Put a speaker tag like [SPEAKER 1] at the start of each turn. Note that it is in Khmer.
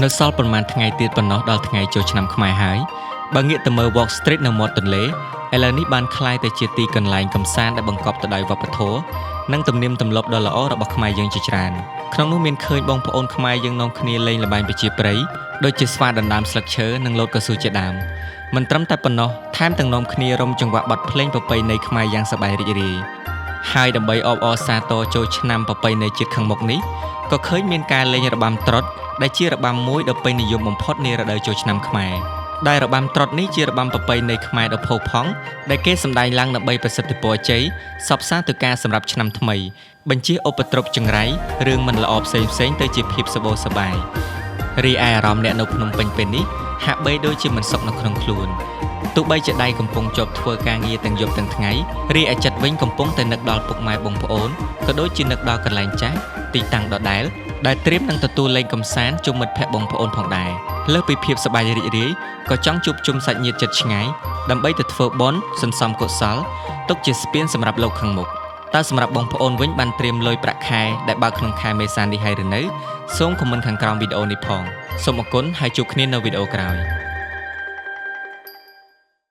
[SPEAKER 1] នៅសល់ប្រមាណថ្ងៃទៀតប៉ុណ្ណោះដល់ថ្ងៃចូលឆ្នាំខ្មែរហើយបើងាកទៅមើល Walk Street នៅមាត់ទន្លេឥឡូវនេះបានក្លាយទៅជាទីកន្លែងកម្សាន្តដែលបង្កប់ទៅដោយវប្បធម៌និងទំនៀមទម្លាប់ដ៏ល្អរបស់ខ្មែរយើងជាច្រើនក្នុងនោះមានឃើញបងប្អូនខ្មែរយើងនាំគ្នាលេងល្បែងប្រជាប្រិយដូចជាស្វាដណ្ដើមស្លឹកឈើនិងលោតកៅស៊ូជាដើមមិនត្រឹមតែប៉ុណ្ណោះថែមទាំងនាំគ្នារំចង្វាក់បទភ្លេងប្រពៃណីខ្មែរយ៉ាងសប្បាយរីករាយហើយដើម្បីអបអរសាទរចូលឆ្នាំប្រពៃណីជាតិខាងមុខនេះក៏ឃើញមានការលេងរបាំត្រុដិដែលជារបាំមួយដ៏ពេញនិយមបំផុតនារដូវចូលឆ្នាំខ្មែរដែលរបាំត្រុដិនេះជារបាំប្រពៃណីខ្មែរដ៏ផូរផង់ដែលគេសម្ដែងឡើងដើម្បីប្រសិទ្ធពរជ័យសព្វសារទៅការសម្រាប់ឆ្នាំថ្មីបញ្ជាឧបទ្រពចង្រៃរឿងមិនល្អផ្សេងៗទៅជាភាពសប្បាយសប្បាយរីឯអារម្មណ៍អ្នកនៅភ្នំពេញពេលនេះហាក់បីដូចជាមិនសុខនៅក្នុងខ្លួនទោះបីជាដៃកំពុងជាប់ធ្វើការងារទាំងយប់ទាំងថ្ងៃរីឯចិត្តវិញកំពុងតែនឹកដល់ពុកម៉ែបងប្អូនក៏ដូចជានឹកដល់កន្លែងចាស់ទីតាំងដដែលដែលត្រៀមនឹងទទួលលេងកម្សាន្តជុំមិត្តភ័ក្តិបងប្អូនផងដែរលើសពីភាពសប្បាយរីករាយក៏ចង់ជួបជុំសាច់ញាតិជិតឆ្ងាយដើម្បីទៅធ្វើបុណ្យសន្សំកុសលទុកជាស្ពានសម្រាប់លោកខាងមុខតើសម្រាប់បងប្អូនវិញបានត្រៀមលុយប្រាក់ខែដែលបើកក្នុងខែមេសានេះហើយឬនៅសូមខមមិនខាងក្រោមវីដេអូនេះផងសូមអរគុណហើយជួបគ្នានៅវីដេអូក្រោយ